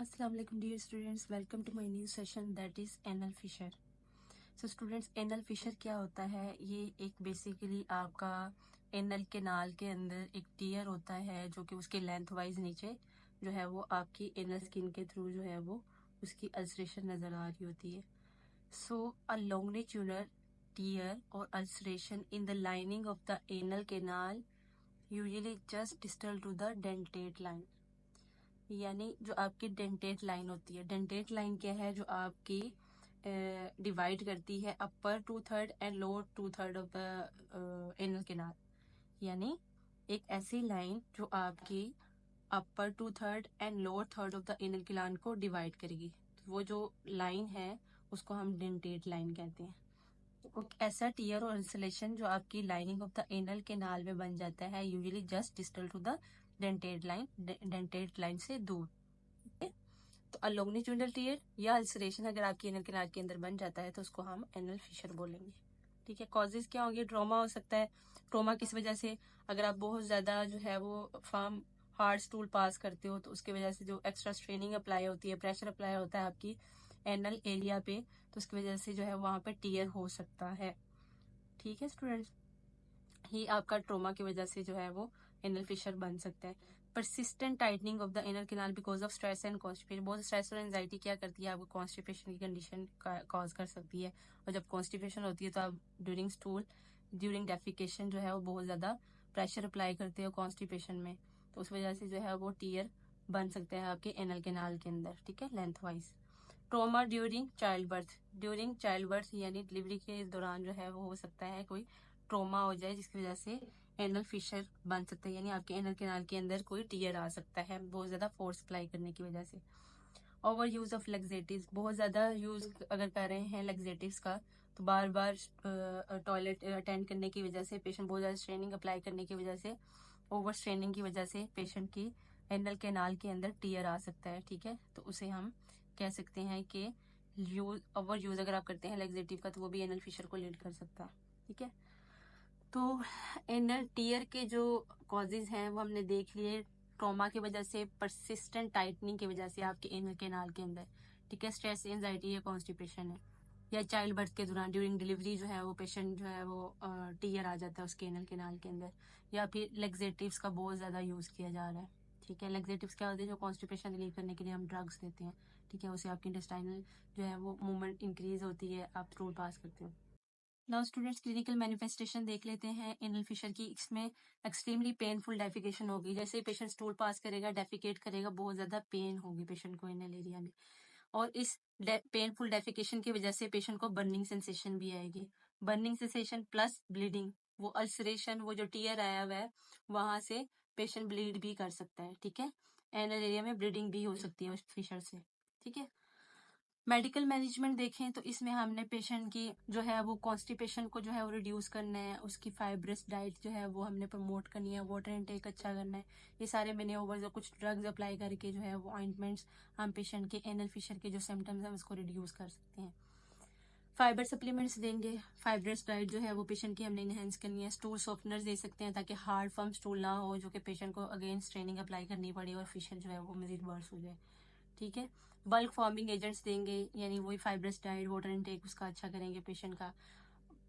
Assalamu alaikum dear students, welcome to my new session that is anal fissure. So students, anal fissure क्या होता है? ये एक basically आपका एनल केनाल के अंदर एक टीयर होता है जो कि उसके लेंथ वाइज नीचे जो है वो आपकी एनल स्किन के थ्रू जो है वो उसकी अल्सरेशन नज़र आ रही होती है. So a longitudinal tear or ulceration in the lining of the anal canal usually just distal to the dentate line. यानी जो आपकी डेंटेट लाइन होती है. डेंटेट लाइन क्या है? जो आपकी डिवाइड करती है अपर 2/3 and lower 2/3 of the anal canal. यानी एक ऐसी लाइन जो आपकी अपर 2/3 and lower 1/3 of the anal canal को डिवाइड करेगी. तो वो जो लाइन है उसको हम डेंटेट लाइन कहते हैं. तो ऐसा टीयर और इंसुलेशन जो आपकी lining of the anal canal में बन जाता है usually just distal to the dentate line से दूर. तो अलोंगिट्यूडनल टीयर या अल्सरेशन अगर आपकी एनल केनाल के अंदर बन जाता है तो उसको हम एनल फिशर बोलेंगे. ठीक है. कॉजेज क्या होंगे? ट्रॉमा हो सकता है. ट्रॉमा किस वजह से? अगर आप बहुत ज्यादा जो है वो फार्म हार्ड स्टूल पास करते हो तो उसकी वजह से जो एक्स्ट्रा स्ट्रेनिंग अप्लाई होती है, प्रेशर अप्लाई होता है आपकी एनल एरिया पे, तो उसकी वजह से जो है वहां पे टीयर हो सकता है. ठीक है स्टूडेंट्स, ही आपका ट्रोमा की वजह से जो है वो एनल फिशर बन सकता है. Persistent tightening of the anal canal because of stress and constipation. बहुत स्ट्रेस और एंजाइटी क्या करती है? आपको कॉन्स्टिपेशन की कंडीशन कॉज कर सकती है. और जब कॉन्स्टिपेशन होती है तो आप ड्यूरिंग डेफिकेशन जो है वो बहुत ज्यादा प्रेशर अप्लाई करते हो कॉन्स्टिपेशन में, तो उस वजह से जो है वो टीयर बन सकते हैं आपके एनल कैनाल के अंदर. ठीक है, length wise. Trauma during child birth यानी डिलीवरी के दौरान जो है वो हो सकता है कोई ट्रोमा हो जाए जिसकी वजह से एनल फिशर बन सकता है. यानी आपके एनल कैनाल के अंदर कोई टीयर आ सकता है बहुत ज्यादा फोर्स अप्लाई करने की वजह से. Over use of laxatives. बहुत ज्यादा यूज अगर कर रहे हैं लेग्जेटिव्स का तो बार बार टॉयलेट अटेंड करने की वजह से पेशेंट बहुत ज्यादा स्ट्रेनिंग अप्लाई करने की वजह से, ओवर स्ट्रेनिंग की वजह से पेशेंट की एनल कैनाल के अंदर टीयर आ सकता है. ठीक है, तो उसे हम कह सकते हैं कि ओवर यूज अगर आप करते हैं लेग्जेटिव का तो वो भी एनल फिशर को लीड कर सकता है. ठीक है, तो एनल टीयर के जो कॉजेज हैं वो हमने देख लिए. ट्रॉमा की वजह से, परसिस्टेंट टाइटनिंग की वजह से आपके एनल कैनाल के अंदर. ठीक है, स्ट्रेस, एंजाइटी या कॉन्स्टिपेशन है, या चाइल्ड बर्थ के दौरान ड्यूरिंग डिलीवरी जो है वो पेशेंट जो है वो टीयर आ जाता है उसके एनल कैनाल के अंदर, या फिर लेग्जेटिव्स का बहुत ज्यादा यूज किया जा रहा है. ठीक है, लेग्जेटिव्स क्या होते हैं? जो कॉन्स्टिपेशन रिलीव करने के लिए हम ड्रग्स देते हैं. ठीक है, उससे आपकी इंटेस्टाइनल जो है वो मूवमेंट इंक्रीज होती है, आप स्टूल पास करते हो. नाउ स्टूडेंट्स, क्लिनिकल मैनिफेस्टेशन देख लेते हैं एनल फिशर की. इसमें एक्सट्रीमली पेनफुल डेफिकेशन होगी. जैसे ही पेशेंट स्टूल पास करेगा, डेफिकेट करेगा, बहुत ज्यादा पेन होगी पेशेंट को एनल एरिया में. और इस पेनफुल डेफिकेशन की वजह से पेशेंट को बर्निंग सेंसेशन भी आएगी. Burning sensation plus bleeding. वो अल्सरेशन, वो जो टीयर आया हुआ है वहां से पेशेंट ब्लीड भी कर सकता है. ठीक है, एनल एरिया में ब्लीडिंग भी हो सकती है उस फिशर से. ठीक है, मेडिकल मैनेजमेंट देखें तो इसमें हमने पेशेंट की जो है वो कॉन्स्टिपेशन को जो है वो रिड्यूस करना है. उसकी फाइब्रस डाइट जो है वो हमने प्रमोट करनी है. वाटर इनटेक अच्छा करना है. ये सारे मैंने ओवर कुछ ड्रग्स अप्लाई करके जो है वो ऑइंटमेंट्स हम पेशेंट के एनल फिशर के जो सिम्टम्स हैं उसको रिड्यूस कर सकते हैं. फाइबर सप्लीमेंट्स देंगे. फाइब्रस डाइट जो है वो पेशेंट की हमने इनहेंस करनी है. स्टूल सॉफ्टनर्स दे सकते हैं ताकि हार्ड फर्म स्टूल ना हो जो कि पेशेंट को अगेन ट्रेनिंग अप्लाई करनी पड़े और फिशर जो है वो मजीद वर्स हो जाए. ठीक है, बल्क फॉर्मिंग एजेंट्स देंगे, यानी वही फाइब्रस डाइट, वाटर इनटेक उसका अच्छा करेंगे पेशेंट का.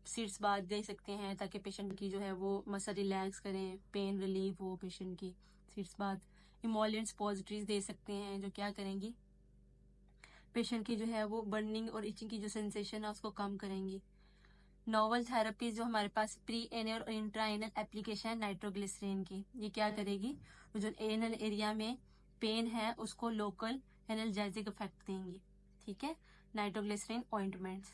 सीड्स बाथ दे सकते हैं ताकि पेशेंट की जो है वो मसल रिलैक्स करें, पेन रिलीफ हो पेशेंट की. Sitz bath. इमोलियंट्स पॉजिटिव दे सकते हैं जो क्या करेंगी, पेशेंट की जो है वो बर्निंग और इचिंग की जो सेंसेशन है उसको कम करेंगी. नोवल थेरेपी जो हमारे पास प्री एनल और इंट्रा एनल एप्लीकेशन है नाइट्रोग्लिसरीन की, ये क्या करेगी? जो एनल एरिया में पेन है उसको लोकल एनर्जेटिक इफेक्ट देंगी. ठीक है, nitroglycerin ointments.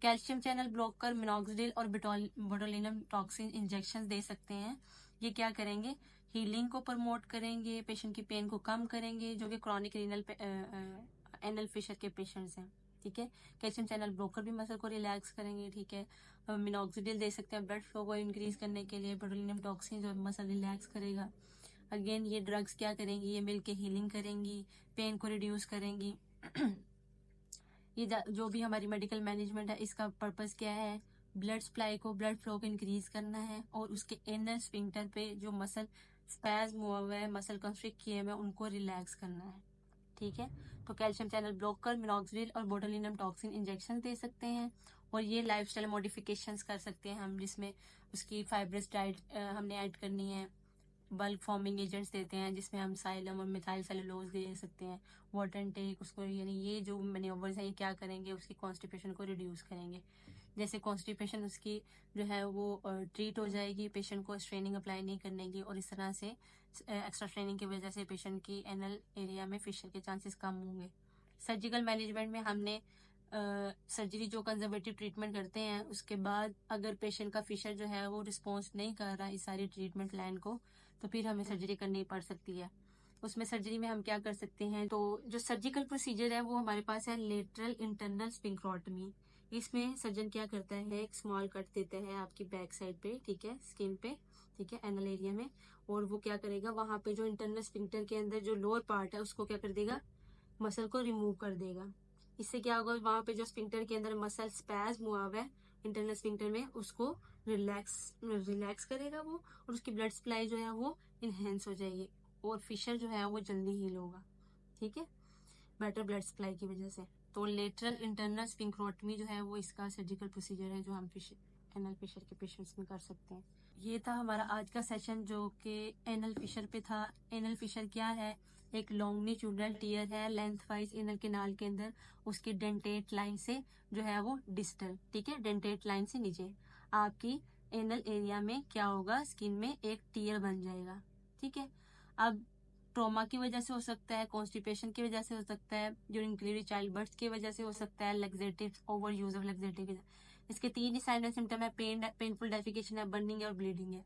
Calcium channel blocker, minoxidil और बोटुलिनम टॉक्सिन इंजेक्शन दे सकते हैं. ये क्या करेंगे? हीलिंग को प्रमोट करेंगे, पेशेंट की पेन को कम करेंगे जो कि क्रॉनिक रीनल एनल फिशर के पेशेंट्स हैं. ठीक है, कैल्शियम चैनल ब्लॉकर भी मसल को रिलैक्स करेंगे. ठीक है, मिनॉक्सिडिल दे सकते हैं ब्लड फ्लो को इंक्रीज करने के लिए. बोटुलिनम टॉक्सिन जो मसल रिलैक्स करेगा. अगेन ये ड्रग्स क्या करेंगी? ये मिलके हीलिंग करेंगी, पेन को रिड्यूस करेंगी. ये जो भी हमारी मेडिकल मैनेजमेंट है इसका पर्पस क्या है? ब्लड सप्लाई को, ब्लड फ्लो को इंक्रीज करना है और उसके इनर स्फिंक्टर पे जो मसल स्पैज्म हुआ हुआ है, मसल कंस्ट्रिक्ट किए हुए उनको रिलैक्स करना है. ठीक है। तो कैल्शियम चैनल ब्लॉकर, मिनॉक्सिडिल और बोटुलिनम टॉक्सिन इंजेक्शन दे सकते हैं। और ये लाइफस्टाइल मॉडिफिकेशंस कर सकते हैं हम, जिसमें उसकी फाइब्रस डाइट हमने ऐड करनी है। बल्क फॉर्मिंग एजेंट्स देते हैं जिसमें हम साइलम और मिथाइल सेलुलोज दे सकते हैं। वाटर इनटेक उसको, यानी ये जो मैन्योवर्स हैं ये क्या करेंगे, उसकी कॉन्स्टिपेशन को रिड्यूस करेंगे। जैसे कॉन्स्टिपेशन उसकी जो है वो ट्रीट हो जाएगी, पेशेंट को स्ट्रेनिंग अप्लाई नहीं करने की, और इस तरह से एक्स्ट्रा ट्रेनिंग की वजह से पेशेंट की एनल एरिया में फिशर के चांसेस कम होंगे। सर्जिकल मैनेजमेंट में हमने सर्जरी जो कंजर्वेटिव ट्रीटमेंट करते हैं, उसके बाद अगर पेशेंट का फिशर जो है वो रिस्पॉन्स नहीं कर रहा इस सारी ट्रीटमेंट लाइन को, तो फिर हमें सर्जरी करनी पड़ सकती है। उसमें सर्जरी में हम क्या कर सकते हैं, तो जो सर्जिकल प्रोसीजर है वो हमारे पास है लेटरल इंटरनल स्फिंक्टरोटमी। इसमें सर्जन क्या करता है, एक स्मॉल कट देता है आपकी बैक साइड पे, ठीक है, स्किन पे, ठीक है, एनल एरिया में। और वो क्या करेगा, वहां पे जो इंटरनल स्फिंक्टर के अंदर जो लोअर पार्ट है उसको क्या कर देगा, मसल को रिमूव कर देगा। इससे क्या होगा, वहां पे जो स्फिंक्टर के अंदर मसल स्पैज्म हुआ हुआ है इंटरनल स्फिंक्टर में, उसको रिलैक्स करेगा वो, और उसकी ब्लड सप्लाई जो है वो इनहेंस हो जाएगी, और फिशर जो है वो जल्दी हील होगा, ठीक है, बेटर ब्लड सप्लाई की वजह से। तो लेटरल इंटरनल स्फिंक्टरोटमी जो है वो इसका सर्जिकल प्रोसीजर है जो हम फिशर एनल फिशर के पेशेंट्स में कर सकते हैं। ये था हमारा आज का सेशन जो कि एनल फिशर पे था। एनल फिशर क्या है, एक लॉन्गिट्यूडनल टीयर है लेंथ वाइज एनल केनाल के अंदर, उसकी डेंटेट लाइन से जो है वो डिस्टल, ठीक है, डेंटेट लाइन से नीचे आपकी एनल एरिया में क्या होगा, स्किन में एक टीयर बन जाएगा, ठीक है। अब ट्रॉमा की वजह से हो सकता है, कॉन्स्टिपेशन की वजह से हो सकता है, ड्यूरिंग डिलीवरी चाइल्ड बर्थ की वजह से हो सकता है, laxative over use of laxative. इसके 3 ही साइन एंड सिम्टम है, पेनफुल डेफिकेशन है, बर्निंग है और ब्लीडिंग है।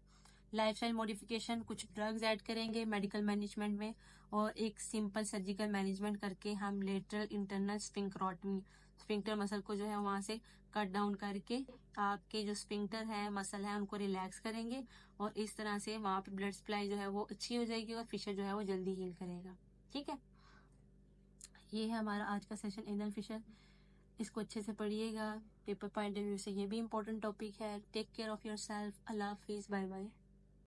लाइफस्टाइल मॉडिफिकेशन, कुछ ड्रग्स ऐड करेंगे मेडिकल मैनेजमेंट में, और एक सिंपल सर्जिकल मैनेजमेंट करके हम लेटरल इंटरनल स्फिंक्टरोटमी, स्फिंक्टर मसल को जो है वहां से कट डाउन करके आपके जो स्फिंक्टर है मसल है उनको रिलैक्स करेंगे, और इस तरह से वहां पे ब्लड सप्लाई जो है वो अच्छी हो जाएगी और फिशर जो है वो जल्दी हील करेगा, ठीक है। ये है हमारा आज का सेशन एनल फिशर। इसको अच्छे से पढ़िएगा, पेपर पॉइंट ऑफ व्यू से ये भी इम्पोर्टेंट टॉपिक है। Take care of yourself. अल्लाह हाफिज, बाय बाय।